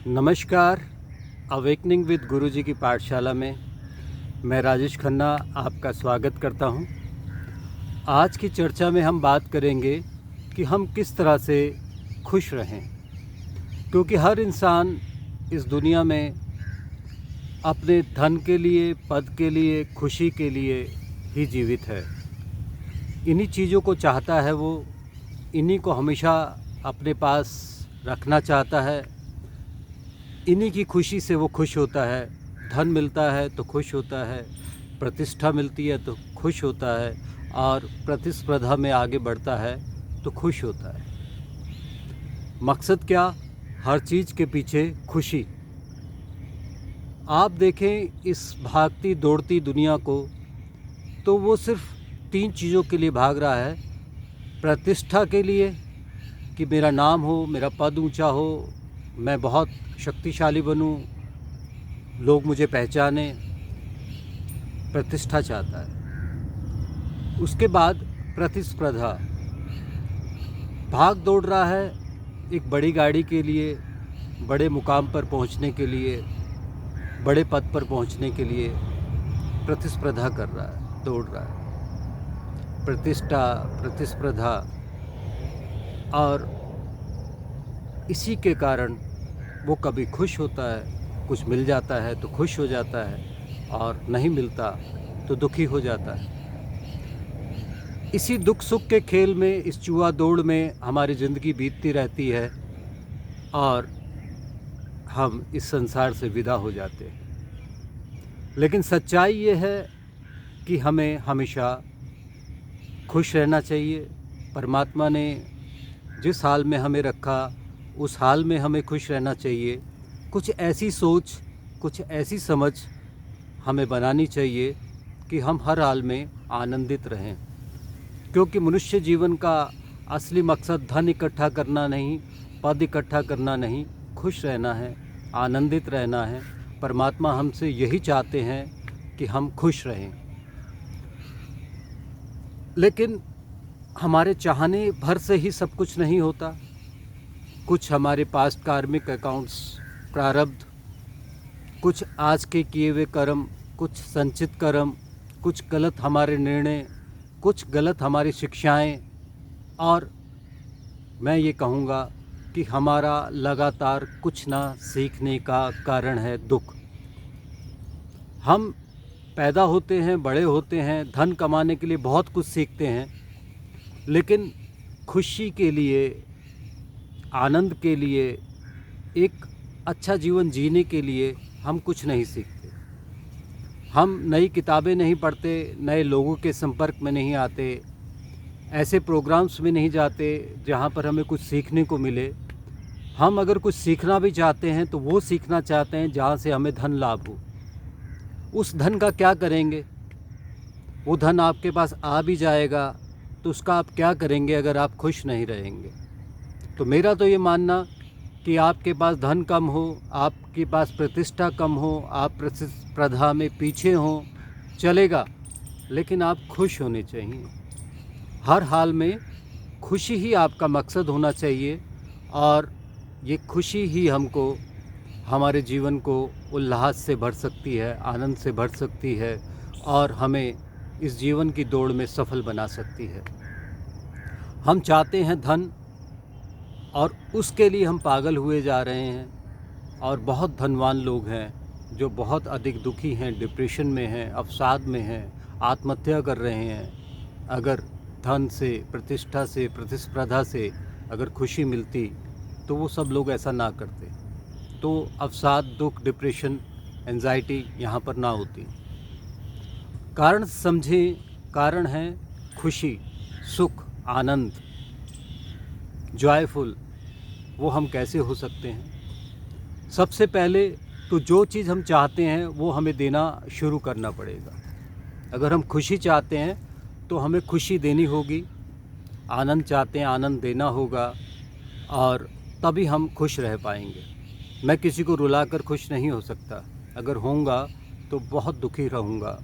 नमस्कार। Awakening with गुरुजी की पाठशाला में मैं राजेश खन्ना आपका स्वागत करता हूं। आज की चर्चा में हम बात करेंगे कि हम किस तरह से खुश रहें, क्योंकि हर इंसान इस दुनिया में अपने धन के लिए, पद के लिए, खुशी के लिए ही जीवित है। इन्हीं चीज़ों को चाहता है वो, इन्हीं को हमेशा अपने पास रखना चाहता है, इन्हीं की खुशी से वो खुश होता है। धन मिलता है तो खुश होता है, प्रतिष्ठा मिलती है तो खुश होता है, और प्रतिस्पर्धा में आगे बढ़ता है तो खुश होता है। मकसद क्या? हर चीज़ के पीछे खुशी। आप देखें इस भागती दौड़ती दुनिया को, तो वो सिर्फ 3 चीज़ों के लिए भाग रहा है। प्रतिष्ठा के लिए कि मेरा नाम हो, मेरा पद ऊंचा हो, मैं बहुत शक्तिशाली बनूं, लोग मुझे पहचाने, प्रतिष्ठा चाहता है। उसके बाद प्रतिस्पर्धा, भाग दौड़ रहा है एक बड़ी गाड़ी के लिए, बड़े मुकाम पर पहुंचने के लिए, बड़े पद पर पहुंचने के लिए प्रतिस्पर्धा कर रहा है, दौड़ रहा है। प्रतिष्ठा, प्रतिस्पर्धा, और इसी के कारण वो कभी खुश होता है, कुछ मिल जाता है तो खुश हो जाता है, और नहीं मिलता तो दुखी हो जाता है। इसी दुख सुख के खेल में, इस जुआ दौड़ में हमारी ज़िंदगी बीतती रहती है, और हम इस संसार से विदा हो जाते हैं। लेकिन सच्चाई ये है कि हमें हमेशा खुश रहना चाहिए। परमात्मा ने जिस हाल में हमें रखा, उस हाल में हमें खुश रहना चाहिए। कुछ ऐसी सोच, कुछ ऐसी समझ हमें बनानी चाहिए कि हम हर हाल में आनंदित रहें, क्योंकि मनुष्य जीवन का असली मकसद धन इकट्ठा करना नहीं, पद इकट्ठा करना नहीं, खुश रहना है, आनंदित रहना है। परमात्मा हमसे यही चाहते हैं कि हम खुश रहें। लेकिन हमारे चाहने भर से ही सब कुछ नहीं होता। कुछ हमारे पास्ट कार्मिक अकाउंट्स, प्रारब्ध, कुछ आज के किए हुए कर्म, कुछ संचित कर्म, कुछ गलत हमारे निर्णय, कुछ गलत हमारी शिक्षाएं, और मैं ये कहूँगा कि हमारा लगातार कुछ ना सीखने का कारण है दुख। हम पैदा होते हैं, बड़े होते हैं, धन कमाने के लिए बहुत कुछ सीखते हैं, लेकिन खुशी के लिए, आनंद के लिए, एक अच्छा जीवन जीने के लिए हम कुछ नहीं सीखते। हम नई किताबें नहीं पढ़ते, नए लोगों के संपर्क में नहीं आते, ऐसे प्रोग्राम्स में नहीं जाते जहाँ पर हमें कुछ सीखने को मिले। हम अगर कुछ सीखना भी चाहते हैं तो वो सीखना चाहते हैं जहाँ से हमें धन लाभ हो। उस धन का क्या करेंगे? वो धन आपके पास आ भी जाएगा तो उसका आप क्या करेंगे अगर आप खुश नहीं रहेंगे? तो मेरा तो ये मानना कि आपके पास धन कम हो, आपके पास प्रतिष्ठा कम हो, आप प्रतिस्पर्धा में पीछे हों, चलेगा, लेकिन आप खुश होने चाहिए। हर हाल में खुशी ही आपका मकसद होना चाहिए, और ये खुशी ही हमको, हमारे जीवन को उल्लास से भर सकती है, आनंद से भर सकती है, और हमें इस जीवन की दौड़ में सफल बना सकती है। हम चाहते हैं धन, और उसके लिए हम पागल हुए जा रहे हैं, और बहुत धनवान लोग हैं जो बहुत अधिक दुखी हैं, डिप्रेशन में हैं, अवसाद में हैं, आत्महत्या कर रहे हैं। अगर धन से, प्रतिष्ठा से, प्रतिस्पर्धा से अगर खुशी मिलती तो वो सब लोग ऐसा ना करते, तो अवसाद, दुख, डिप्रेशन, एंजाइटी यहाँ पर ना होती। कारण समझें, कारण है खुशी, सुख, आनंद, जॉयफुल। वो हम कैसे हो सकते हैं? सबसे पहले तो जो चीज़ हम चाहते हैं वो हमें देना शुरू करना पड़ेगा। अगर हम खुशी चाहते हैं तो हमें खुशी देनी होगी, आनंद चाहते हैं, आनंद देना होगा, और तभी हम खुश रह पाएंगे। मैं किसी को रुलाकर खुश नहीं हो सकता, अगर होऊंगा तो बहुत दुखी रहूँगा,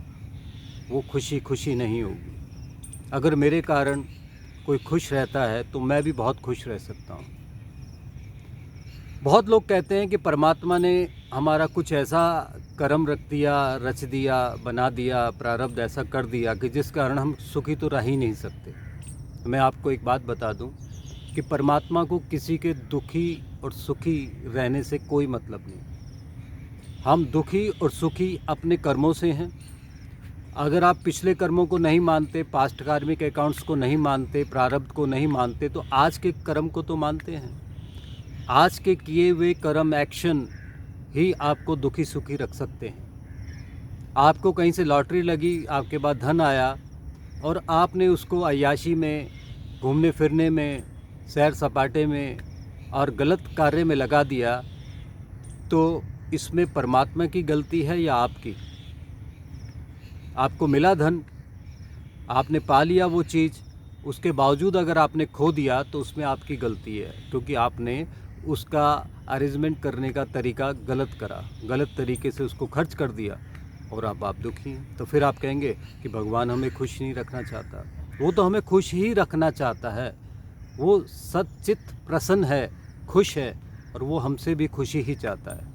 वो खुशी खुशी नहीं होगी। अगर मेरे कारण कोई खुश रहता है तो मैं भी बहुत खुश रह सकता हूँ। बहुत लोग कहते हैं कि परमात्मा ने हमारा कुछ ऐसा कर्म रख दिया, रच दिया, बना दिया, प्रारब्ध ऐसा कर दिया कि जिस कारण हम सुखी तो रह ही नहीं सकते। मैं आपको एक बात बता दूं कि परमात्मा को किसी के दुखी और सुखी रहने से कोई मतलब नहीं। हम दुखी और सुखी अपने कर्मों से हैं। अगर आप पिछले कर्मों को नहीं मानते, पास्ट कार्मिक अकाउंट्स को नहीं मानते, प्रारब्ध को नहीं मानते, तो आज के कर्म को तो मानते हैं। आज के किए हुए कर्म, एक्शन ही आपको दुखी सुखी रख सकते हैं। आपको कहीं से लॉटरी लगी, आपके पास धन आया और आपने उसको अय्याशी में, घूमने फिरने में, सैर सपाटे में और गलत कार्य में लगा दिया, तो इसमें परमात्मा की गलती है या आपकी? आपको मिला धन, आपने पा लिया वो चीज़, उसके बावजूद अगर आपने खो दिया तो उसमें आपकी गलती है, क्योंकि आपने उसका अरेंजमेंट करने का तरीका गलत करा, गलत तरीके से उसको खर्च कर दिया और अब आप दुखी हैं। तो फिर आप कहेंगे कि भगवान हमें खुश नहीं रखना चाहता। वो तो हमें खुश ही रखना चाहता है। वो सच्चित प्रसन्न है, खुश है, और वो हमसे भी खुशी ही चाहता है।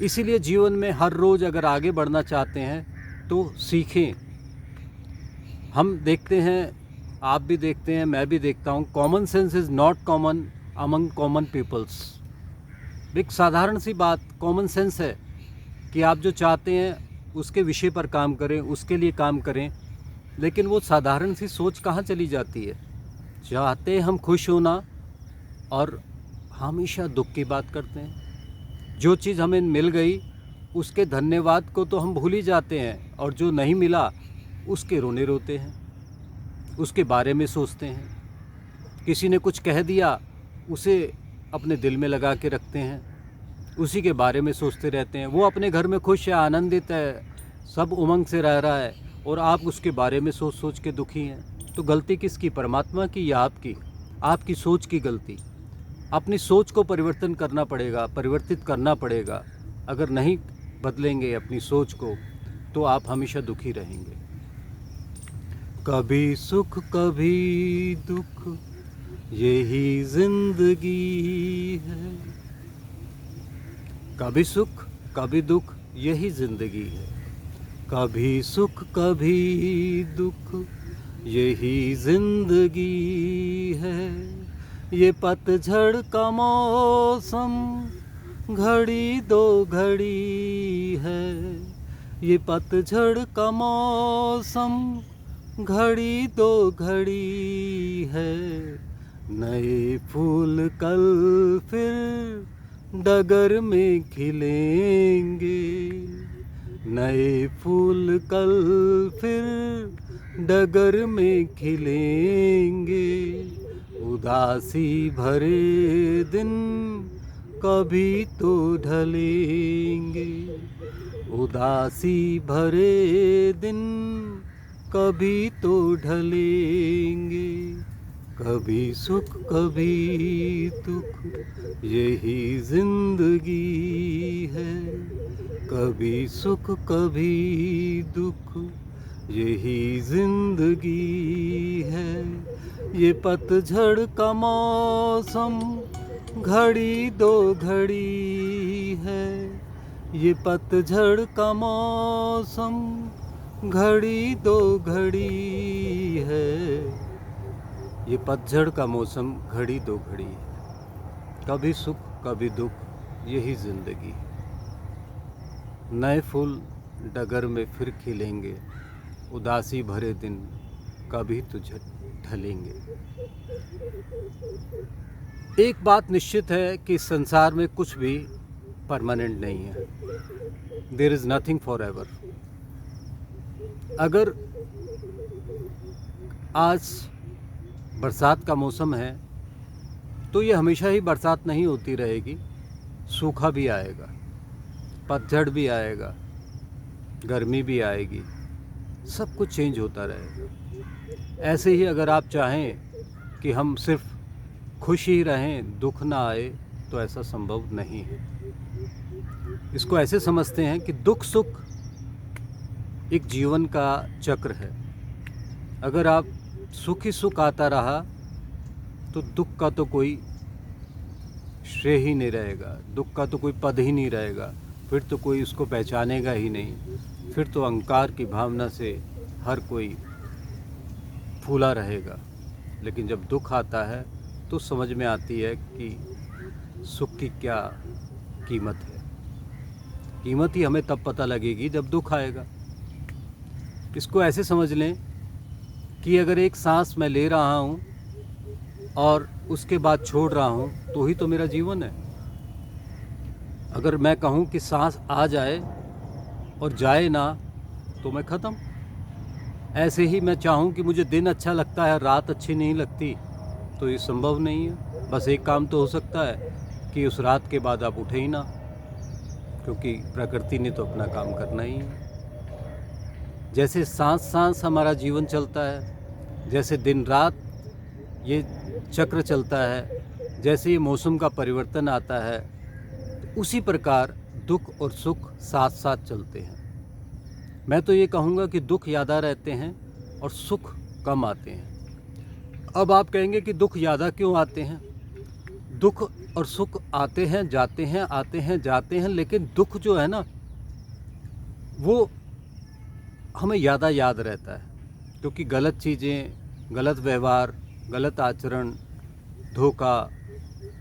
इसीलिए जीवन में हर रोज़ अगर आगे बढ़ना चाहते हैं तो सीखें। हम देखते हैं, आप भी देखते हैं, मैं भी देखता हूँ, common sense is not common among common peoples. एक साधारण सी बात, कॉमन सेंस है कि आप जो चाहते हैं उसके विषय पर काम करें, उसके लिए काम करें, लेकिन वो साधारण सी सोच कहाँ चली जाती है? चाहते हैं हम खुश होना और हमेशा दुख की बात करते हैं। जो चीज़ हमें मिल गई उसके धन्यवाद को तो हम भूल ही जाते हैं, और जो नहीं मिला उसके रोने रोते हैं, उसके बारे में सोचते हैं। किसी ने कुछ कह दिया, उसे अपने दिल में लगा के रखते हैं, उसी के बारे में सोचते रहते हैं। वो अपने घर में खुश है, आनंदित है, सब उमंग से रह रहा है, और आप उसके बारे में सोच सोच के दुखी हैं। तो गलती किसकी, परमात्मा की या आपकी? आपकी सोच की गलती। अपनी सोच को परिवर्तन करना पड़ेगा, परिवर्तित करना पड़ेगा। अगर नहीं बदलेंगे अपनी सोच को तो आप हमेशा दुखी रहेंगे। कभी सुख कभी दुख, यही जिंदगी है। कभी सुख कभी दुख, यही जिंदगी है। कभी सुख कभी दुख, यही जिंदगी है। ये पतझड़ का मौसम घड़ी दो घड़ी है। ये पतझड़ का मौसम घड़ी दो घड़ी है। नए फूल कल फिर डगर में खिलेंगे। नए फूल कल फिर डगर में खिलेंगे। उदासी भरे दिन कभी तो ढलेंगे। उदासी भरे दिन कभी तो ढलेंगे। कभी सुख कभी दुख, यही जिंदगी है। कभी सुख कभी दुख, यही जिंदगी है। ये पतझड़ का मौसम घड़ी दो घड़ी है। ये पतझड़ का मौसम घड़ी दो घड़ी है। ये पतझड़ का मौसम घड़ी दो घड़ी है। कभी सुख कभी दुख, यही जिंदगी है। नए फूल डगर में फिर खिलेंगे। उदासी भरे दिन कभी तुझे ढलेंगे। एक बात निश्चित है कि इस संसार में कुछ भी परमानेंट नहीं है। There is nothing forever. अगर आज बरसात का मौसम है तो ये हमेशा ही बरसात नहीं होती रहेगी। सूखा भी आएगा, पतझड़ भी आएगा, गर्मी भी आएगी, सब कुछ चेंज होता रहेगा। ऐसे ही अगर आप चाहें कि हम सिर्फ खुश ही रहें, दुख ना आए, तो ऐसा संभव नहीं है। इसको ऐसे समझते हैं कि दुख सुख एक जीवन का चक्र है। अगर आप सुख ही सुख आता रहा तो दुख का तो कोई श्रेय ही नहीं रहेगा, दुख का तो कोई पद ही नहीं रहेगा, फिर तो कोई उसको पहचानेगा ही नहीं, फिर तो अहंकार की भावना से हर कोई फूला रहेगा। लेकिन जब दुख आता है तो समझ में आती है कि सुख की क्या कीमत है। कीमत ही हमें तब पता लगेगी जब दुख आएगा। इसको ऐसे समझ लें कि अगर एक सांस मैं ले रहा हूँ और उसके बाद छोड़ रहा हूँ तो ही तो मेरा जीवन है। अगर मैं कहूँ कि सांस आ जाए और जाए ना तो मैं ख़त्म। ऐसे ही मैं चाहूँ कि मुझे दिन अच्छा लगता है, रात अच्छी नहीं लगती, तो ये संभव नहीं है। बस एक काम तो हो सकता है कि उस रात के बाद आप उठे ही ना, क्योंकि प्रकृति ने तो अपना काम करना ही है। जैसे सांस सांस हमारा जीवन चलता है, जैसे दिन रात ये चक्र चलता है, जैसे ये मौसम का परिवर्तन आता है, उसी प्रकार दुख और सुख साथ साथ चलते हैं। मैं तो ये कहूँगा कि दुख ज़्यादा रहते हैं और सुख कम आते हैं। अब आप कहेंगे कि दुख ज़्यादा क्यों आते हैं? दुख और सुख आते हैं जाते हैं, आते हैं जाते हैं, लेकिन दुख जो है ना वो हमें ज़्यादा याद रहता है, क्योंकि गलत चीज़ें, गलत व्यवहार, गलत आचरण, धोखा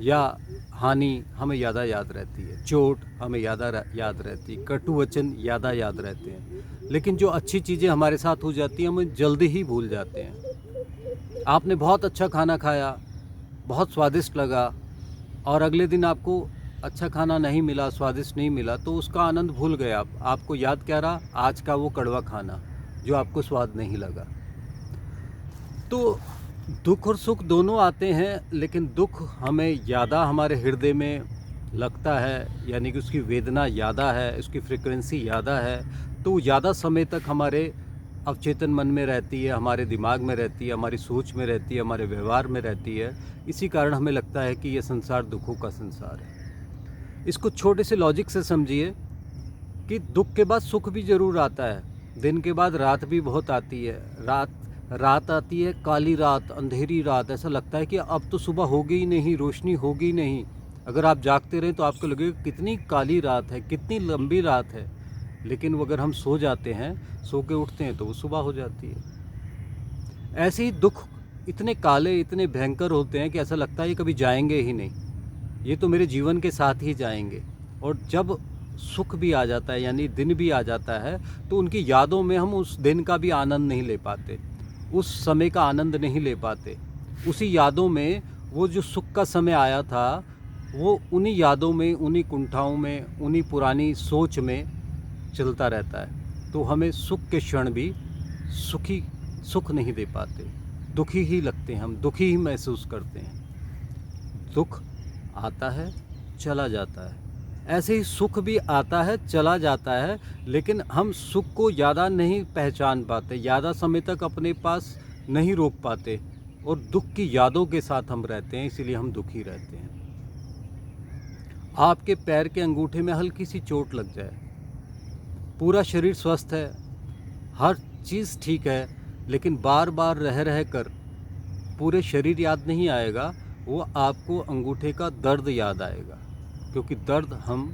या हानि हमें ज़्यादा याद रहती है, चोट हमें ज़्यादा याद रहती है, कटु वचन ज़्यादा याद रहते हैं। लेकिन जो अच्छी चीज़ें हमारे साथ हो जाती हैं हम जल्दी ही भूल जाते हैं। आपने बहुत अच्छा खाना खाया, बहुत स्वादिष्ट लगा, और अगले दिन आपको अच्छा खाना नहीं मिला, स्वादिष्ट नहीं मिला, तो उसका आनंद भूल गए आप। आपको याद क्या रहा? आज का वो कड़वा खाना जो आपको स्वाद नहीं लगा। तो दुख और सुख दोनों आते हैं, लेकिन दुख हमें ज़्यादा हमारे हृदय में लगता है, यानी कि उसकी वेदना ज़्यादा है, उसकी फ्रीक्वेंसी ज़्यादा है, तो ज़्यादा समय तक हमारे अवचेतन मन में रहती है, हमारे दिमाग में रहती है, हमारी सोच में रहती है, हमारे व्यवहार में रहती है। इसी कारण हमें लगता है कि यह संसार दुखों का संसार है। इसको छोटे से लॉजिक से समझिए कि दुख के बाद सुख भी ज़रूर आता है, दिन के बाद रात भी बहुत आती है। रात आती है, काली रात, अंधेरी रात, ऐसा लगता है कि अब तो सुबह होगी ही नहीं, रोशनी होगी ही नहीं। अगर आप जागते रहें तो आपको लगेगा कितनी काली रात है, कितनी लंबी रात है। लेकिन वो अगर हम सो जाते हैं, सो के उठते हैं तो वो सुबह हो जाती है। ऐसे ही दुख इतने काले, इतने भयंकर होते हैं कि ऐसा लगता है ये कभी जाएंगे ही नहीं, ये तो मेरे जीवन के साथ ही जाएंगे। और जब सुख भी आ जाता है, यानी दिन भी आ जाता है, तो उनकी यादों में हम उस दिन का भी आनंद नहीं ले पाते, उस समय का आनंद नहीं ले पाते। उसी यादों में वो जो सुख का समय आया था, वो उन्हीं यादों में, उन्हीं कुंठाओं में, उन्हीं पुरानी सोच में चलता रहता है। तो हमें सुख के क्षण भी सुख नहीं दे पाते, दुखी ही लगते हैं, हम दुखी ही महसूस करते हैं। दुख आता है, चला जाता है, ऐसे ही सुख भी आता है, चला जाता है, लेकिन हम सुख को ज़्यादा नहीं पहचान पाते, ज़्यादा समय तक अपने पास नहीं रोक पाते, और दुख की यादों के साथ हम रहते हैं, इसीलिए हम दुखी रहते हैं। आपके पैर के अंगूठे में हल्की सी चोट लग जाए, पूरा शरीर स्वस्थ है, हर चीज़ ठीक है, लेकिन बार बार रह कर पूरे शरीर याद नहीं आएगा, वो आपको अंगूठे का दर्द याद आएगा, क्योंकि दर्द हम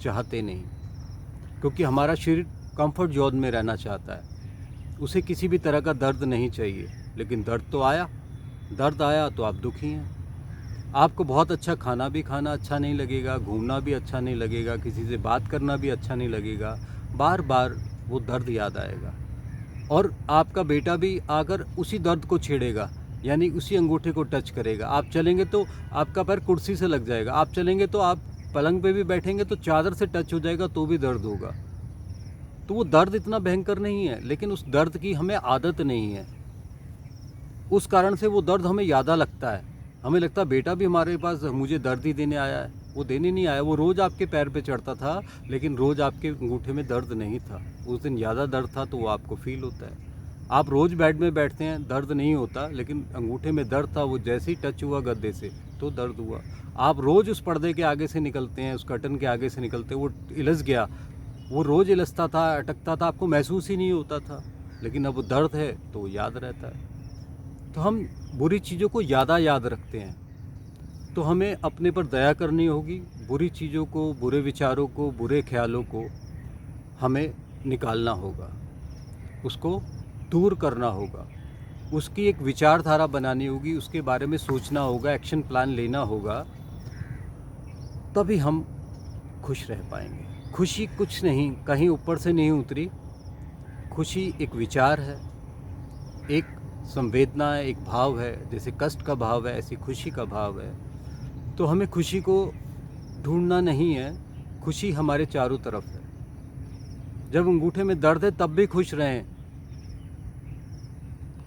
चाहते नहीं, क्योंकि हमारा शरीर कंफर्ट जोन में रहना चाहता है, उसे किसी भी तरह का दर्द नहीं चाहिए। लेकिन दर्द आया तो आप दुखी हैं। आपको बहुत अच्छा खाना भी खाना अच्छा नहीं लगेगा, घूमना भी अच्छा नहीं लगेगा, किसी से बात करना भी अच्छा नहीं लगेगा, बार बार वो दर्द याद आएगा। और आपका बेटा भी आकर उसी दर्द को छेड़ेगा, यानी उसी अंगूठे को टच करेगा। आप चलेंगे तो आपका पैर कुर्सी से लग जाएगा, आप चलेंगे तो आप पलंग पे भी बैठेंगे तो चादर से टच हो जाएगा तो भी दर्द होगा। तो वो दर्द इतना भयंकर नहीं है, लेकिन उस दर्द की हमें आदत नहीं है, उस कारण से वो दर्द हमें ज़्यादा लगता है। हमें लगता है बेटा भी हमारे पास मुझे दर्द ही देने आया है, वो देने नहीं आया, वो रोज़ आपके पैर पे चढ़ता था, लेकिन रोज़ आपके अंगूठे में दर्द नहीं था। उस दिन ज़्यादा दर्द था तो वो आपको फील होता है। आप रोज़ बेड में बैठते हैं, दर्द नहीं होता, लेकिन अंगूठे में दर्द था, वो जैसे ही टच हुआ गद्दे से तो दर्द हुआ। आप रोज़ उस पर्दे के आगे से निकलते हैं, उस कर्टन के आगे से निकलते हैं, वो इलझ गया, वो रोज़ इलझता था, अटकता था, आपको महसूस ही नहीं होता था, लेकिन अब दर्द है तो याद रहता है। तो हम बुरी चीज़ों को ज़्यादा याद रखते हैं, तो हमें अपने पर दया करनी होगी। बुरी चीज़ों को, बुरे विचारों को, बुरे ख्यालों को हमें निकालना होगा, उसको दूर करना होगा, उसकी एक विचारधारा बनानी होगी, उसके बारे में सोचना होगा, एक्शन प्लान लेना होगा, तभी हम खुश रह पाएंगे। खुशी कुछ नहीं, कहीं ऊपर से नहीं उतरी। खुशी एक विचार है, एक संवेदना है, एक भाव है। जैसे कष्ट का भाव है, ऐसी खुशी का भाव है। तो हमें खुशी को ढूंढना नहीं है, खुशी हमारे चारों तरफ है। जब अंगूठे में दर्द है तब भी खुश रहें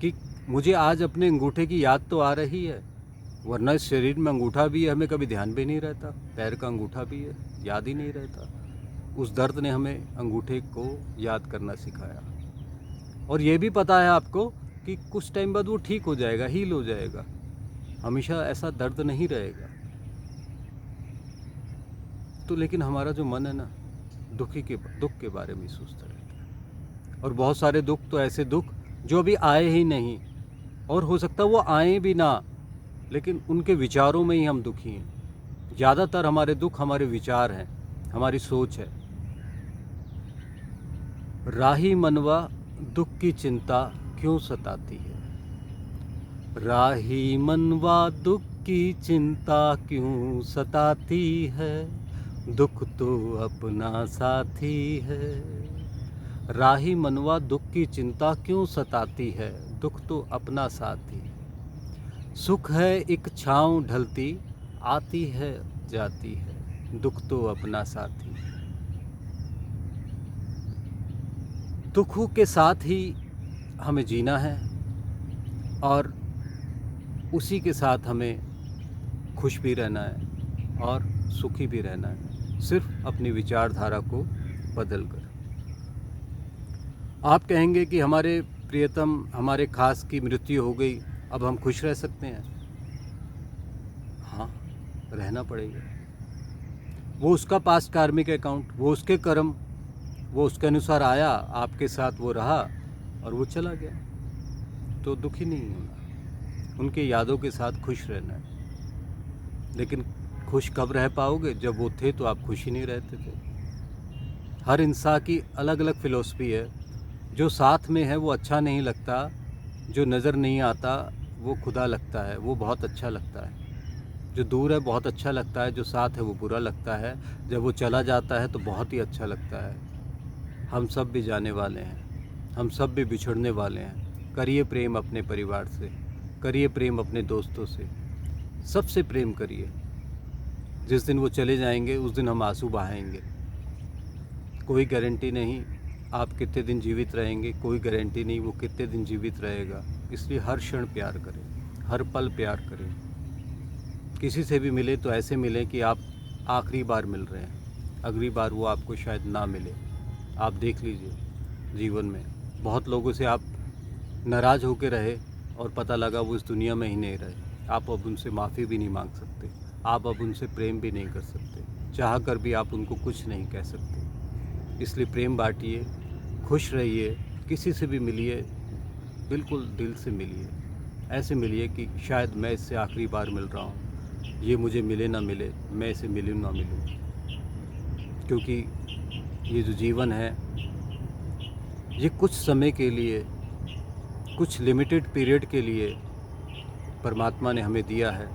कि मुझे आज अपने अंगूठे की याद तो आ रही है, वरना इस शरीर में अंगूठा भी है, हमें कभी ध्यान भी नहीं रहता। पैर का अंगूठा भी है, याद ही नहीं रहता। उस दर्द ने हमें अंगूठे को याद करना सिखाया। और ये भी पता है आपको कि कुछ टाइम बाद वो ठीक हो जाएगा, हील हो जाएगा, हमेशा ऐसा दर्द नहीं रहेगा। तो लेकिन हमारा जो मन है ना, दुख के बारे में सोचता रहता है। और बहुत सारे दुख तो ऐसे दुख जो अभी आए ही नहीं, और हो सकता है वो आए भी ना, लेकिन उनके विचारों में ही हम दुखी हैं। ज़्यादातर हमारे दुख हमारे विचार हैं, हमारी सोच है। राही मनवा दुख की चिंता क्यों सताती है, राही मनवा दुख की चिंता क्यों सताती है, दुख तो अपना साथी है। राही मनवा दुख की चिंता क्यों सताती है, दुख तो अपना साथी। सुख है एक छाँव ढलती, आती है जाती है, दुख तो अपना साथी। दुखों के साथ ही हमें जीना है और उसी के साथ हमें खुश भी रहना है और सुखी भी रहना है, सिर्फ अपनी विचारधारा को बदल कर। आप कहेंगे कि हमारे प्रियतम, हमारे खास की मृत्यु हो गई, अब हम खुश रह सकते हैं? हाँ, रहना पड़ेगा। वो उसका पास्ट कार्मिक अकाउंट, वो उसके कर्म, वो उसके अनुसार आया, आपके साथ वो रहा और वो चला गया। तो दुखी नहीं होना, उनके यादों के साथ खुश रहना है। लेकिन खुश कब रह पाओगे? जब वो थे तो आप खुश ही नहीं रहते थे। हर इंसान की अलग अलग फ़िलॉसफी है। जो साथ में है वो अच्छा नहीं लगता, जो नज़र नहीं आता वो खुदा लगता है, वो बहुत अच्छा लगता है। जो दूर है बहुत अच्छा लगता है, जो साथ है वो बुरा लगता है, जब वो चला जाता है तो बहुत ही अच्छा लगता है। हम सब भी जाने वाले हैं, हम सब भी बिछड़ने वाले हैं। करिए प्रेम अपने परिवार से, करिए प्रेम अपने दोस्तों से, सबसे प्रेम करिए। जिस दिन वो चले जाएंगे उस दिन हम आंसू बहाएंगे। कोई गारंटी नहीं आप कितने दिन जीवित रहेंगे, कोई गारंटी नहीं वो कितने दिन जीवित रहेगा। इसलिए हर क्षण प्यार करें, हर पल प्यार करें। किसी से भी मिले तो ऐसे मिलें कि आप आखिरी बार मिल रहे हैं, अगली बार वो आपको शायद ना मिले। आप देख लीजिए जीवन में बहुत लोगों से आप नाराज़ होकर रहे और पता लगा वो इस दुनिया में ही नहीं रहे। आप अब उनसे माफ़ी भी नहीं मांग सकते, आप अब उनसे प्रेम भी नहीं कर सकते, चाह कर भी आप उनको कुछ नहीं कह सकते। इसलिए प्रेम बांटिए, खुश रहिए, किसी से भी मिलिए, बिल्कुल दिल से मिलिए। ऐसे मिलिए कि शायद मैं इससे आखिरी बार मिल रहा हूँ, ये मुझे मिले ना मिले, मैं इसे मिलूँ ना मिलूँ। क्योंकि ये जो जीवन है ये कुछ समय के लिए, कुछ लिमिटेड पीरियड के लिए परमात्मा ने हमें दिया है।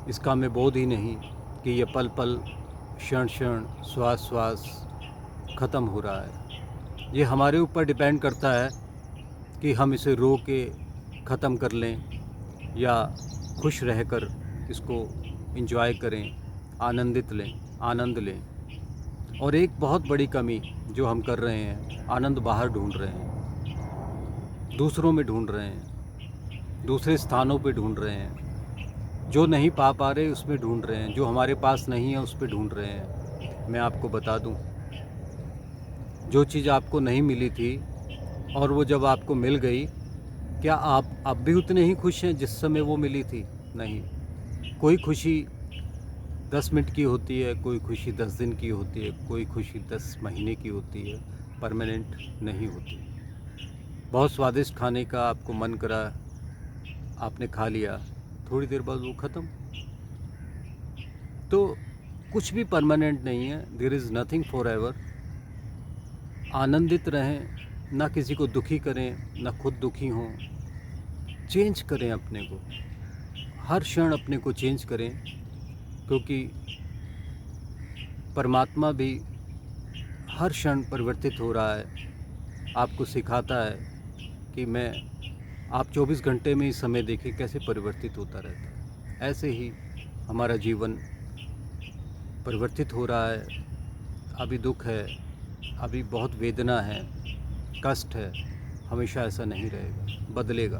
इसका हमें बोध ही नहीं कि ये पल पल, क्षण क्षण, श्वास श्वास ख़त्म हो रहा है। ये हमारे ऊपर डिपेंड करता है कि हम इसे रो के ख़त्म कर लें या खुश रहकर इसको एंजॉय करें, आनंदित लें, आनंद लें। और एक बहुत बड़ी कमी जो हम कर रहे हैं, आनंद बाहर ढूंढ रहे हैं, दूसरों में ढूंढ रहे हैं, दूसरे स्थानों पे ढूंढ रहे हैं, जो नहीं पा रहे उसमें ढूंढ रहे हैं, जो हमारे पास नहीं है उस पे ढूंढ रहे हैं। मैं आपको बता दूं, जो चीज़ आपको नहीं मिली थी और वो जब आपको मिल गई, क्या आप अब भी उतने ही खुश हैं जिस समय वो मिली थी? नहीं। कोई खुशी 10 मिनट की होती है, कोई खुशी 10 दिन की होती है, कोई खुशी 10 महीने की होती है, परमानेंट नहीं होती। बहुत स्वादिष्ट खाने का आपको मन करा, आपने खा लिया, थोड़ी देर बाद वो ख़त्म। तो कुछ भी परमानेंट नहीं है, there is nothing forever. आनंदित रहें, ना किसी को दुखी करें, ना खुद दुखी हों। चेंज करें अपने को, हर क्षण अपने को चेंज करें, क्योंकि परमात्मा भी हर क्षण परिवर्तित हो रहा है। आपको सिखाता है कि आप 24 घंटे में ही समय देखें कैसे परिवर्तित होता रहता है। ऐसे ही हमारा जीवन परिवर्तित हो रहा है। अभी दुख है, अभी बहुत वेदना है, कष्ट है, हमेशा ऐसा नहीं रहेगा, बदलेगा।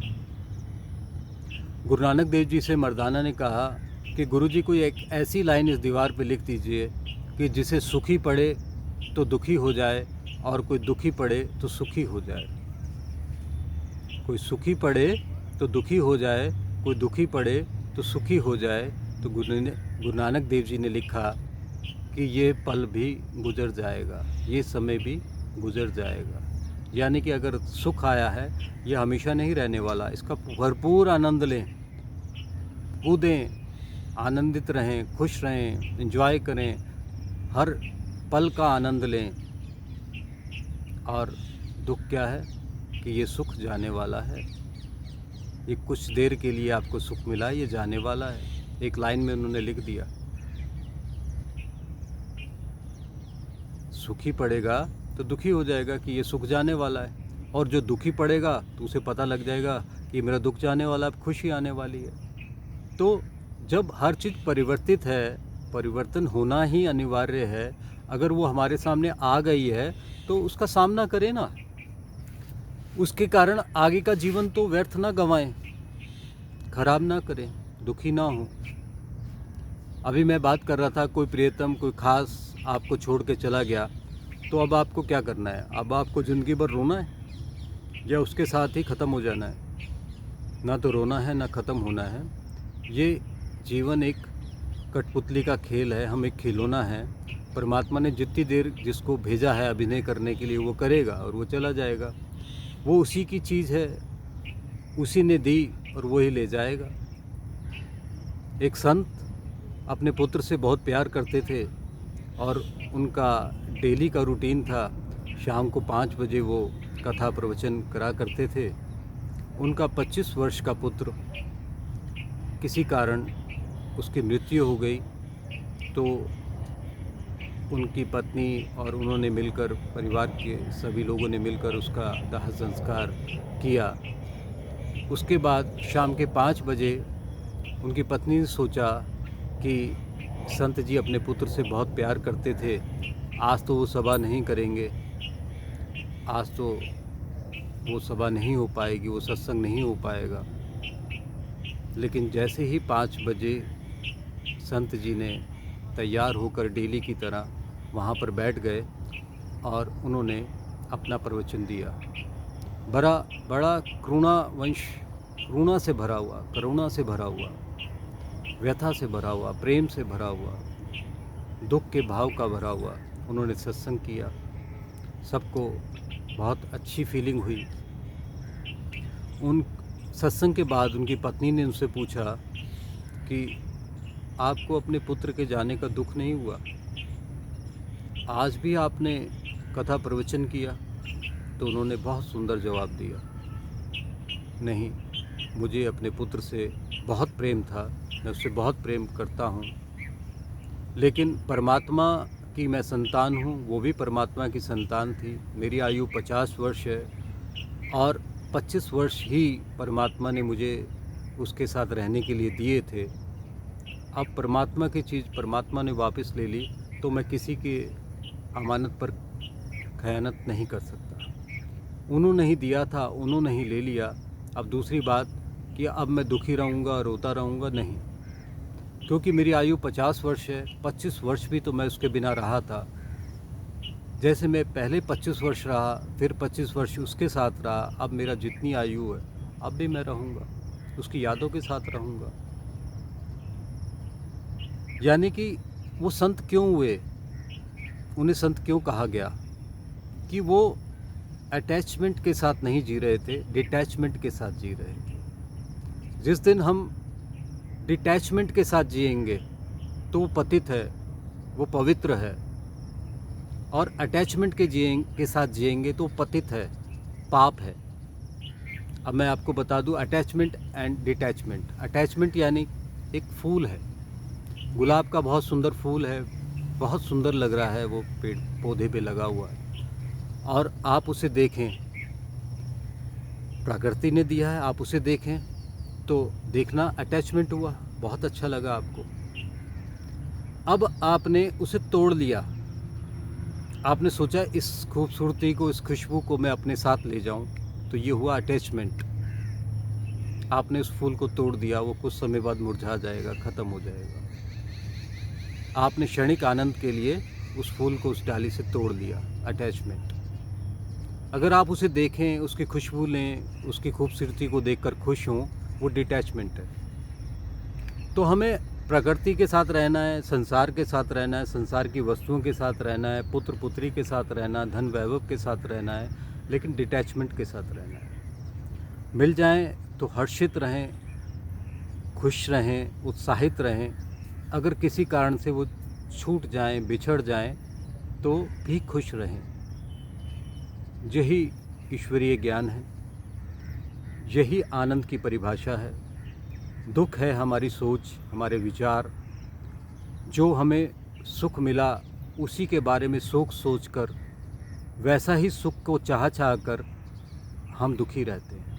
गुरु नानक देव जी से मर्दाना ने कहा कि गुरुजी कोई एक ऐसी लाइन इस दीवार पे लिख दीजिए कि जिसे सुखी पढ़े तो दुखी हो जाए और कोई दुखी पढ़े तो सुखी हो जाए। कोई सुखी पढ़े तो दुखी हो जाए, कोई दुखी पढ़े तो सुखी हो जाए। तो गुरु नानक देव जी ने लिखा कि ये पल भी गुजर जाएगा, ये समय भी गुजर जाएगा। यानी कि अगर सुख आया है, ये हमेशा नहीं रहने वाला। इसका भरपूर आनंद लें, कूदें, आनंदित रहें, खुश रहें, एंजॉय करें, हर पल का आनंद लें। और दुख क्या है कि ये सुख जाने वाला है। ये कुछ देर के लिए आपको सुख मिला, ये जाने वाला है। एक लाइन में उन्होंने लिख दिया, सुखी पड़ेगा तो दुखी हो जाएगा कि ये सुख जाने वाला है, और जो दुखी पड़ेगा तो उसे पता लग जाएगा कि मेरा दुख जाने वाला, अब खुशी आने वाली है। तो जब हर चीज़ परिवर्तित है, परिवर्तन होना ही अनिवार्य है। अगर वो हमारे सामने आ गई है तो उसका सामना करें ना, उसके कारण आगे का जीवन तो व्यर्थ ना गंवाएं, खराब ना करें, दुखी ना हो। अभी मैं बात कर रहा था, कोई प्रियतम, कोई खास आपको छोड़ के चला गया, तो अब आपको क्या करना है? अब आपको ज़िंदगी भर रोना है या उसके साथ ही ख़त्म हो जाना है? ना तो रोना है ना ख़त्म होना है। ये जीवन एक कठपुतली का खेल है, हम एक खिलौना है। परमात्मा ने जितनी देर जिसको भेजा है अभिनय करने के लिए वो करेगा और वो चला जाएगा। वो उसी की चीज़ है, उसी ने दी और वही ले जाएगा। एक संत अपने पुत्र से बहुत प्यार करते थे और उनका डेली का रूटीन था, शाम को 5 बजे वो कथा प्रवचन करा करते थे। उनका 25 वर्ष का पुत्र किसी कारण उसकी मृत्यु हो गई, तो उनकी पत्नी और उन्होंने मिलकर, परिवार के सभी लोगों ने मिलकर उसका दाह संस्कार किया। उसके बाद शाम के 5 बजे उनकी पत्नी ने सोचा कि संत जी अपने पुत्र से बहुत प्यार करते थे, आज तो वो सभा नहीं करेंगे, आज तो वो सभा नहीं हो पाएगी, वो सत्संग नहीं हो पाएगा। लेकिन जैसे ही 5 बजे संत जी ने तैयार होकर डेली की तरह वहाँ पर बैठ गए और उन्होंने अपना प्रवचन दिया। बड़ा करुणा से भरा हुआ, करुणा से भरा हुआ, व्यथा से भरा हुआ, प्रेम से भरा हुआ, दुख के भाव का भरा हुआ उन्होंने सत्संग किया। सबको बहुत अच्छी फीलिंग हुई। उन सत्संग के बाद उनकी पत्नी ने उनसे पूछा कि आपको अपने पुत्र के जाने का दुख नहीं हुआ? आज भी आपने कथा प्रवचन किया? तो उन्होंने बहुत सुंदर जवाब दिया, नहीं, मुझे अपने पुत्र से बहुत प्रेम था, मैं उससे बहुत प्रेम करता हूँ, लेकिन परमात्मा की मैं संतान हूँ, वो भी परमात्मा की संतान थी। मेरी आयु 50 वर्ष है और 25 वर्ष ही परमात्मा ने मुझे उसके साथ रहने के लिए दिए थे। अब परमात्मा की चीज़ परमात्मा ने वापस ले ली, तो मैं किसी की अमानत पर खयानत नहीं कर सकता। उन्होंने ही दिया था, उन्होंने ही ले लिया। अब दूसरी बात कि अब मैं दुखी रहूँगा, रोता रहूँगा, नहीं, क्योंकि मेरी आयु 50 वर्ष है। 25 वर्ष भी तो मैं उसके बिना रहा था। जैसे मैं पहले 25 वर्ष रहा, फिर 25 वर्ष उसके साथ रहा, अब मेरा जितनी आयु है अब भी मैं रहूँगा, उसकी यादों के साथ रहूँगा। यानी कि वो संत क्यों हुए, उन्हें संत क्यों कहा गया? कि वो अटैचमेंट के साथ नहीं जी रहे थे, डिटैचमेंट के साथ जी रहे थे। जिस दिन हम डिटैचमेंट के साथ जिएंगे, तो वो पतित है, वो पवित्र है। और अटैचमेंट के साथ जिएंगे तो पतित है, पाप है। अब मैं आपको बता दूं अटैचमेंट एंड डिटैचमेंट। अटैचमेंट यानी एक फूल है, गुलाब का बहुत सुंदर फूल है, बहुत सुंदर लग रहा है, वो पेड़ पौधे पे लगा हुआ है और आप उसे देखें, प्रकृति ने दिया है, आप उसे देखें तो देखना अटैचमेंट हुआ, बहुत अच्छा लगा आपको। अब आपने उसे तोड़ लिया, आपने सोचा इस खूबसूरती को, इस खुशबू को मैं अपने साथ ले जाऊं, तो ये हुआ अटैचमेंट। आपने उस फूल को तोड़ दिया, वो कुछ समय बाद मुरझा जाएगा, ख़त्म हो जाएगा। आपने क्षणिक आनंद के लिए उस फूल को उस डाली से तोड़ लिया, अटैचमेंट। अगर आप उसे देखें, उसकी खुशबू लें, उसकी खूबसूरती को देखकर खुश हों, वो डिटैचमेंट है। तो हमें प्रकृति के साथ रहना है, संसार के साथ रहना है, संसार की वस्तुओं के साथ रहना है, पुत्र पुत्री के साथ रहना, धन वैभव के साथ रहना है, लेकिन डिटैचमेंट के साथ रहना है। मिल जाएं तो हर्षित रहें, खुश रहें, उत्साहित रहें। अगर किसी कारण से वो छूट जाएं, बिछड़ जाएं, तो भी खुश रहें। यही ईश्वरीय ज्ञान है, यही आनंद की परिभाषा है। दुख है हमारी सोच, हमारे विचार। जो हमें सुख मिला उसी के बारे में सोच कर, वैसा ही सुख को चाह कर हम दुखी रहते हैं।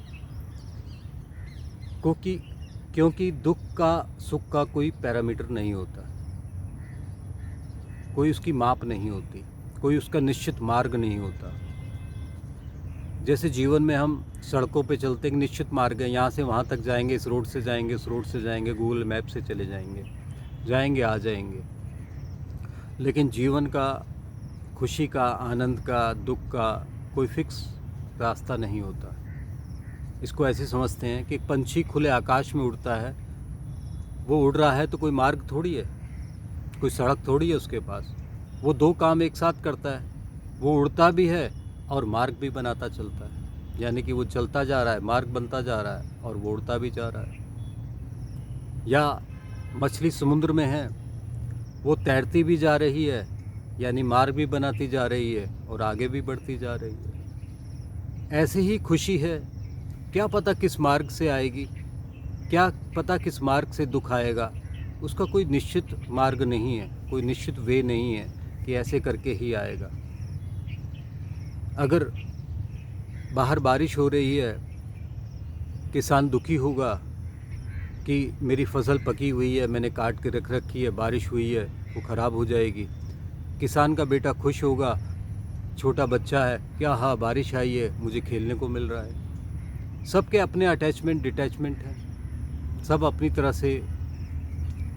क्योंकि दुख का सुख का कोई पैरामीटर नहीं होता, कोई उसकी माप नहीं होती, कोई उसका निश्चित मार्ग नहीं होता। जैसे जीवन में हम सड़कों पे चलते एक निश्चित मार्ग है, यहाँ से वहाँ तक जाएंगे, इस रोड से जाएंगे, उस रोड से जाएंगे, गूगल मैप से चले जाएंगे आ जाएंगे। लेकिन जीवन का, खुशी का, आनंद का, दुख का कोई फिक्स रास्ता नहीं होता। इसको ऐसे समझते हैं कि एक पंछी खुले आकाश में उड़ता है, वो उड़ रहा है तो कोई मार्ग थोड़ी है, कोई सड़क थोड़ी है उसके पास। वो दो काम एक साथ करता है, वो उड़ता भी है और मार्ग भी बनाता चलता है। यानी कि वो चलता जा रहा है, मार्ग बनता जा रहा है और वो उड़ता भी जा रहा है। या मछली समुद्र में है, वो तैरती भी जा रही है, यानी मार्ग भी बनाती जा रही है और आगे भी बढ़ती जा रही है। ऐसे ही खुशी है, क्या पता किस मार्ग से आएगी, क्या पता किस मार्ग से दुख आएगा। उसका कोई निश्चित मार्ग नहीं है, कोई निश्चित वे नहीं है कि ऐसे करके ही आएगा। अगर बाहर बारिश हो रही है, किसान दुखी होगा कि मेरी फसल पकी हुई है, मैंने काट के रख रखी है, बारिश हुई है, वो ख़राब हो जाएगी। किसान का बेटा खुश होगा, छोटा बच्चा है, क्या हाँ बारिश आई है, मुझे खेलने को मिल रहा है। सबके अपने अटैचमेंट डिटैचमेंट हैं, सब अपनी तरह से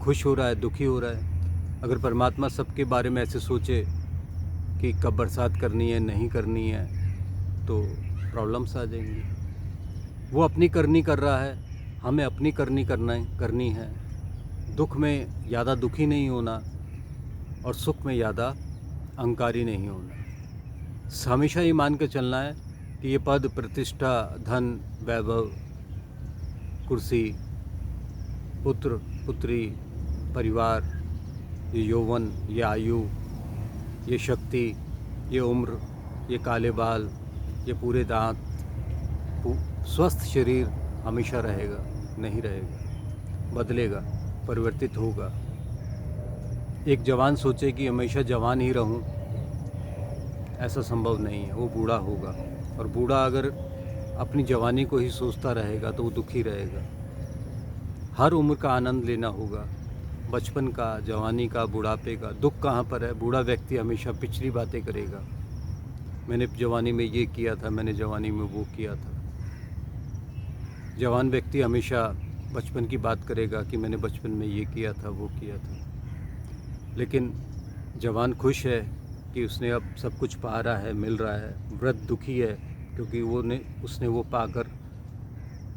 खुश हो रहा है, दुखी हो रहा है। अगर परमात्मा सबके बारे में ऐसे सोचे कि कब बरसात करनी है, नहीं करनी है, तो प्रॉब्लम्स आ जाएंगी। वो अपनी करनी कर रहा है, हमें अपनी करनी है। दुख में ज़्यादा दुखी नहीं होना और सुख में ज़्यादा अहंकारी नहीं होना। हमेशा ये मान के चलना है कि ये पद, प्रतिष्ठा, धन, वैभव, कुर्सी, पुत्र पुत्री, परिवार, ये यौवन, ये आयु, ये शक्ति, ये उम्र, ये काले बाल, ये पूरे दांत, स्वस्थ शरीर हमेशा रहेगा? नहीं रहेगा, बदलेगा, परिवर्तित होगा। एक जवान सोचे कि हमेशा जवान ही रहूं, ऐसा संभव नहीं है, वो बूढ़ा होगा। और बूढ़ा अगर अपनी जवानी को ही सोचता रहेगा तो वो दुखी रहेगा। हर उम्र का आनंद लेना होगा, बचपन का, जवानी का, बुढ़ापे का। दुख कहाँ पर है? बूढ़ा व्यक्ति हमेशा पिछली बातें करेगा, मैंने जवानी में ये किया था, मैंने जवानी में वो किया था। जवान व्यक्ति हमेशा बचपन की बात करेगा कि मैंने बचपन में ये किया था, वो किया था। लेकिन जवान खुश है कि उसने अब सब कुछ पा रहा है, मिल रहा है। वृद्ध दुखी है क्योंकि उसने वो पाकर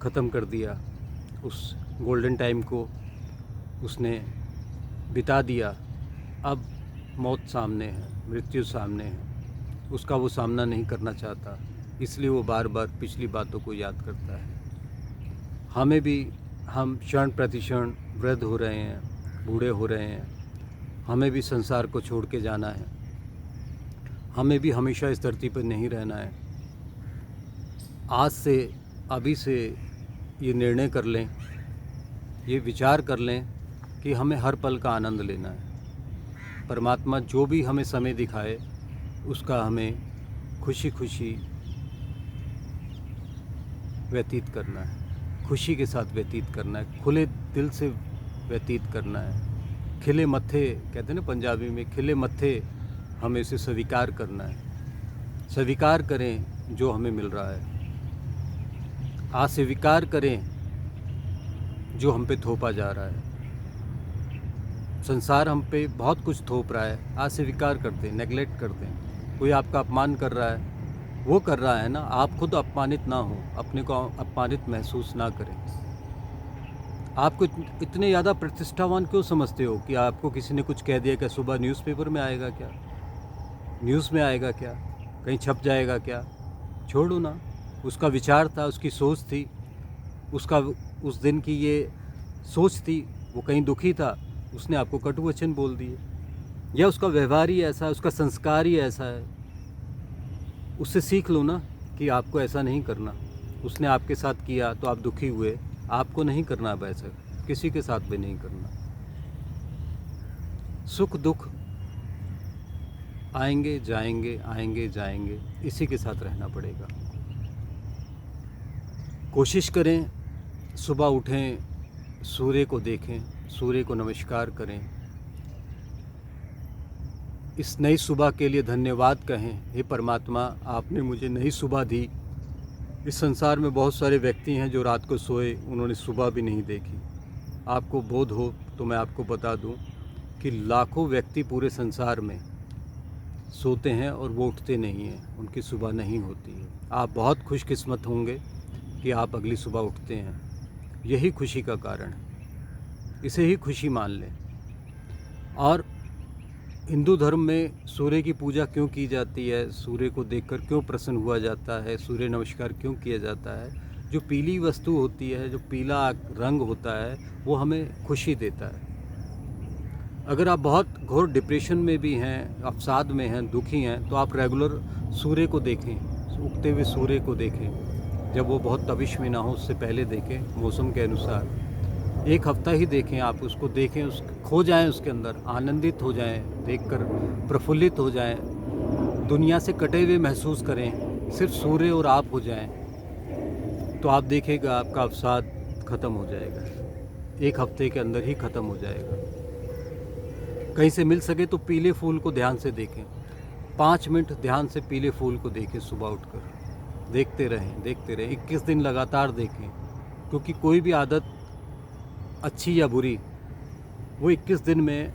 ख़त्म कर दिया, उस गोल्डन टाइम को उसने बिता दिया। अब मौत सामने है, मृत्यु सामने है, उसका वो सामना नहीं करना चाहता, इसलिए वो बार बार पिछली बातों को याद करता है। हमें भी, हम क्षण प्रतिक्षण वृद्ध हो रहे हैं, बूढ़े हो रहे हैं, हमें भी संसार को छोड़ के जाना है, हमें भी हमेशा इस धरती पर नहीं रहना है। आज से, अभी से ये निर्णय कर लें, ये विचार कर लें कि हमें हर पल का आनंद लेना है। परमात्मा जो भी हमें समय दिखाए उसका हमें खुशी खुशी व्यतीत करना है, खुशी के साथ व्यतीत करना है, खुले दिल से व्यतीत करना है। खिले मत्थे कहते हैं ना पंजाबी में, खिले मत्थे हमें इसे स्वीकार करना है। स्वीकार करें जो हमें मिल रहा है, अस्वीकार करें जो हम पे थोपा जा रहा है। संसार हम पे बहुत कुछ थोप रहा है, अस्वीकार करते हैं, नेगलेक्ट करते हैं। कोई आपका अपमान कर रहा है, वो कर रहा है ना, आप खुद अपमानित ना हो, अपने को अपमानित महसूस ना करें। आपको इतने ज़्यादा प्रतिष्ठावान क्यों समझते हो कि आपको किसी ने कुछ कह दिया, क्या सुबह न्यूज़पेपर में आएगा, क्या न्यूज़ में आएगा, क्या कहीं छप जाएगा क्या? छोड़ो ना। उसका विचार था, उसकी सोच थी, उसका उस दिन की ये सोच थी, वो कहीं दुखी था, उसने आपको कटु वचन बोल दिए, या उसका व्यवहार ही ऐसा है, उसका संस्कार ही ऐसा है। उससे सीख लो ना कि आपको ऐसा नहीं करना। उसने आपके साथ किया तो आप दुखी हुए, आपको नहीं करना अब ऐसा, किसी के साथ भी नहीं करना। सुख दुख आएंगे जाएंगे, आएंगे जाएंगे, इसी के साथ रहना पड़ेगा। कोशिश करें, सुबह उठें, सूर्य को देखें, सूर्य को नमस्कार करें, इस नई सुबह के लिए धन्यवाद कहें। हे परमात्मा, आपने मुझे नई सुबह दी। इस संसार में बहुत सारे व्यक्ति हैं जो रात को सोए, उन्होंने सुबह भी नहीं देखी। आपको बोध हो तो मैं आपको बता दूं कि लाखों व्यक्ति पूरे संसार में सोते हैं और वो उठते नहीं हैं, उनकी सुबह नहीं होती है। आप बहुत खुशकिस्मत होंगे कि आप अगली सुबह उठते हैं, यही खुशी का कारण है। इसे ही खुशी मान लें। और हिंदू धर्म में सूर्य की पूजा क्यों की जाती है, सूर्य को देखकर क्यों प्रसन्न हुआ जाता है, सूर्य नमस्कार क्यों किया जाता है? जो पीली वस्तु होती है, जो पीला रंग होता है, वो हमें खुशी देता है। अगर आप बहुत घोर डिप्रेशन में भी हैं, अवसाद में हैं, दुखी हैं, तो आप रेगुलर सूर्य को देखें, उगते हुए सूर्य को देखें। जब वो बहुत तपिश में ना हो उससे पहले देखें, मौसम के अनुसार। एक हफ्ता ही देखें, आप उसको देखें, खो जाएं उसके अंदर, आनंदित हो जाएं, देखकर प्रफुल्लित हो जाएं, दुनिया से कटे हुए महसूस करें, सिर्फ सूर्य और आप हो जाएं, तो आप देखेगा आपका अवसाद ख़त्म हो जाएगा, एक हफ्ते के अंदर ही ख़त्म हो जाएगा। कहीं से मिल सके तो पीले फूल को ध्यान से देखें, 5 मिनट ध्यान से पीले फूल को देखें, सुबह उठकर देखते रहें, देखते रहें, 21 दिन लगातार देखें। क्योंकि कोई भी आदत अच्छी या बुरी, वो 21 दिन में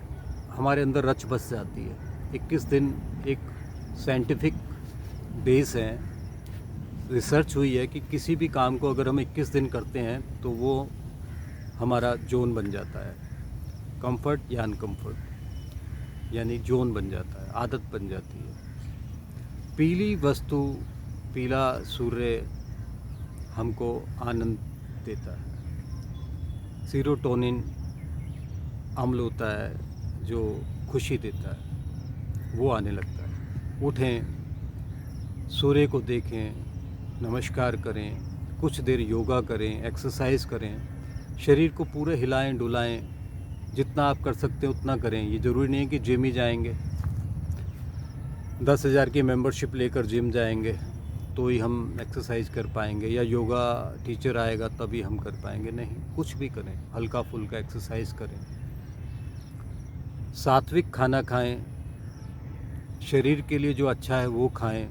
हमारे अंदर रच बस जाती है। 21 दिन एक साइंटिफिक बेस है, रिसर्च हुई है कि किसी भी काम को अगर हम 21 दिन करते हैं तो वो हमारा जोन बन जाता है, कंफर्ट या अनकम्फर्ट, यानी जोन बन जाता है, आदत बन जाती है। पीली वस्तु, पीला सूर्य हमको आनंद देता है। सीरोटोनिन अम्ल होता है जो खुशी देता है, वो आने लगता है। उठें, सूर्य को देखें, नमस्कार करें, कुछ देर योगा करें, एक्सरसाइज करें, शरीर को पूरे हिलाएं डुलाएं, जितना आप कर सकते हैं उतना करें। ये ज़रूरी नहीं है कि जिम ही जाएंगे, 10,000 की मेंबरशिप लेकर जिम जाएंगे तो ही हम एक्सरसाइज कर पाएंगे, या योगा टीचर आएगा तभी हम कर पाएंगे। नहीं, कुछ भी करें, हल्का फुल्का एक्सरसाइज करें, सात्विक खाना खाएं, शरीर के लिए जो अच्छा है वो खाएं,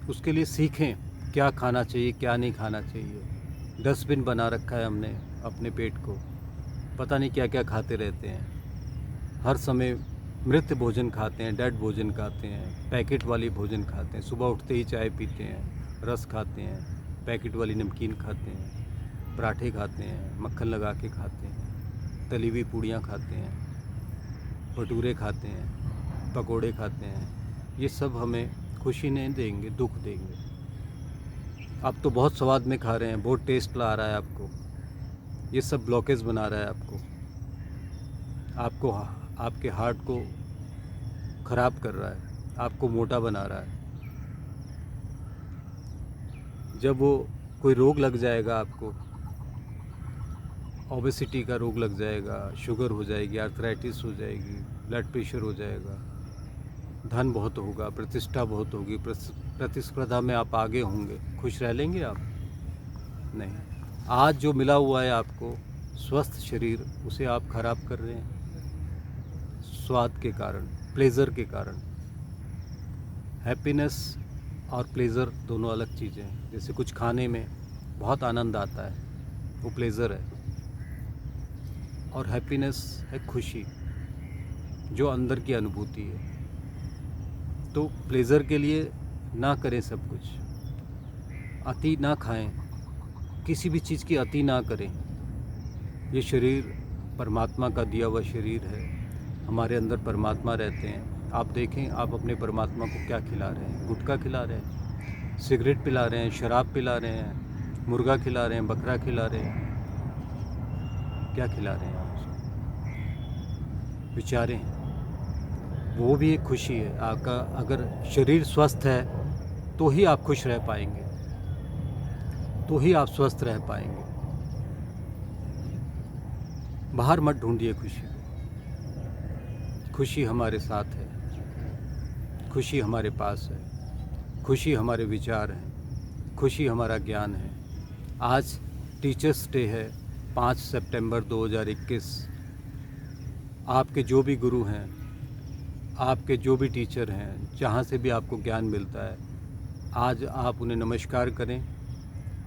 उसके लिए सीखें क्या खाना चाहिए क्या नहीं खाना चाहिए। डस्टबिन बना रखा है हमने अपने पेट को, पता नहीं क्या क्या खाते रहते हैं, हर समय मृत भोजन खाते हैं, डेड भोजन खाते हैं, पैकेट वाली भोजन खाते हैं, सुबह उठते ही चाय पीते हैं, रस खाते हैं, पैकेट वाली नमकीन खाते हैं, पराठे खाते हैं, मक्खन लगा के खाते हैं, तली हुई पूड़ियाँ खाते हैं, भटूरे खाते हैं, पकोड़े खाते हैं। ये सब हमें खुशी नहीं देंगे, दुख देंगे। आप तो बहुत स्वाद में खा रहे हैं, बहुत टेस्ट ला रहा है आपको, ये सब ब्लॉकेज बना रहा है आपको आपके हार्ट को ख़राब कर रहा है, आपको मोटा बना रहा है। जब वो कोई रोग लग जाएगा, आपको ओबेसिटी का रोग लग जाएगा, शुगर हो जाएगी, आर्थराइटिस हो जाएगी, ब्लड प्रेशर हो जाएगा, धन बहुत होगा, प्रतिष्ठा बहुत होगी, प्रतिस्पर्धा में आप आगे होंगे, खुश रह लेंगे आप? नहीं। आज जो मिला हुआ है आपको स्वस्थ शरीर, उसे आप खराब कर रहे हैं स्वाद के कारण, प्लेज़र के कारण। हैप्पीनेस और प्लेज़र दोनों अलग चीज़ें हैं। जैसे कुछ खाने में बहुत आनंद आता है, वो प्लेज़र है, और हैप्पीनेस है खुशी, जो अंदर की अनुभूति है। तो प्लेज़र के लिए ना करें सब कुछ, अति ना खाएं, किसी भी चीज़ की अति ना करें। ये शरीर परमात्मा का दिया हुआ शरीर है, हमारे अंदर परमात्मा रहते हैं। आप देखें, आप अपने परमात्मा को क्या खिला रहे हैं? गुटखा खिला रहे हैं, सिगरेट पिला रहे हैं, शराब पिला रहे हैं, मुर्गा खिला रहे हैं, बकरा खिला रहे हैं, क्या खिला रहे हैं आप उसको? विचारें। वो भी एक खुशी है आपका। अगर शरीर स्वस्थ है तो ही आप खुश रह पाएंगे, तो ही आप स्वस्थ रह पाएंगे। बाहर मत ढूंढिए खुशी को। खुशी हमारे साथ है, खुशी हमारे पास है, खुशी हमारे विचार हैं, खुशी हमारा ज्ञान है। आज टीचर्स डे है, 5 सितंबर 2021। आपके जो भी गुरु हैं, आपके जो भी टीचर हैं, जहाँ से भी आपको ज्ञान मिलता है, आज आप उन्हें नमस्कार करें।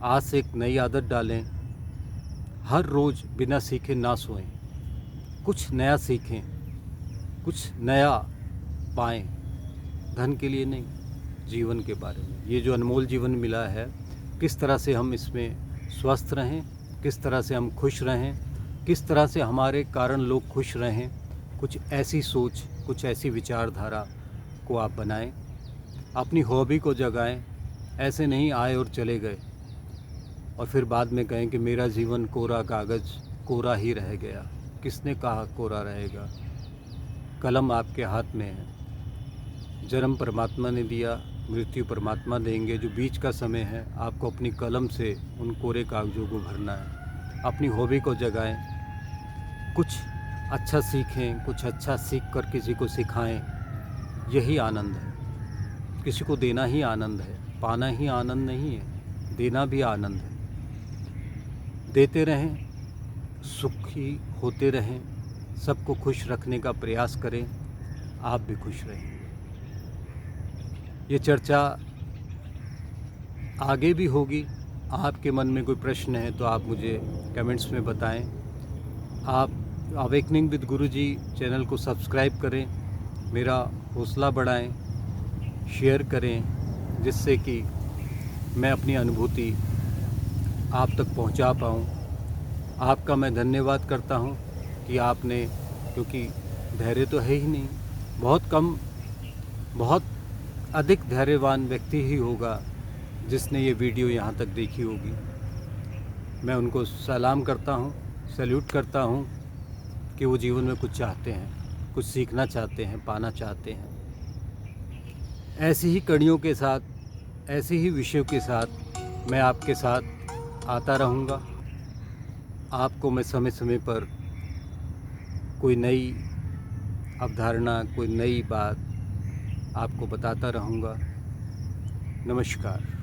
आज से एक नई आदत डालें, हर रोज़ बिना सीखे ना सोएं, कुछ नया सीखें, कुछ नया पाएं। धन के लिए नहीं, जीवन के बारे में। ये जो अनमोल जीवन मिला है, किस तरह से हम इसमें स्वस्थ रहें, किस तरह से हम खुश रहें, किस तरह से हमारे कारण लोग खुश रहें, कुछ ऐसी सोच, कुछ ऐसी विचारधारा को आप बनाएं। अपनी हॉबी को जगाएं। ऐसे नहीं आए और चले गए और फिर बाद में कहें कि मेरा जीवन कोरा कागज़, कोरा ही रह गया। किसने कहा कोरा रहेगा? कलम आपके हाथ में है। जन्म परमात्मा ने दिया, मृत्यु परमात्मा देंगे। जो बीच का समय है, आपको अपनी कलम से उन कोरे कागज़ों को भरना है। अपनी हॉबी को जगाएं, कुछ अच्छा सीखें, कुछ अच्छा सीख कर किसी को सिखाएं। यही आनंद है। किसी को देना ही आनंद है, पाना ही आनंद नहीं है, देना भी आनंद है। देते रहें, सुखी होते रहें, सबको खुश रखने का प्रयास करें, आप भी खुश रहें। ये चर्चा आगे भी होगी। आपके मन में कोई प्रश्न है तो आप मुझे कमेंट्स में बताएं। आप अवेकनिंग विद गुरुजी चैनल को सब्सक्राइब करें, मेरा हौसला बढ़ाएं, शेयर करें, जिससे कि मैं अपनी अनुभूति आप तक पहुंचा पाऊं। आपका मैं धन्यवाद करता हूं कि आपने, क्योंकि धैर्य तो है ही नहीं, बहुत अधिक धैर्यवान व्यक्ति ही होगा जिसने ये वीडियो यहाँ तक देखी होगी। मैं उनको सलाम करता हूँ, सैल्यूट करता हूँ कि वो जीवन में कुछ चाहते हैं, कुछ सीखना चाहते हैं, पाना चाहते हैं। ऐसी ही कड़ियों के साथ, ऐसे ही विषयों के साथ मैं आपके साथ आता रहूँगा। आपको मैं समय समय पर कोई नई अवधारणा, कोई नई बात आपको बताता रहूँगा। नमस्कार।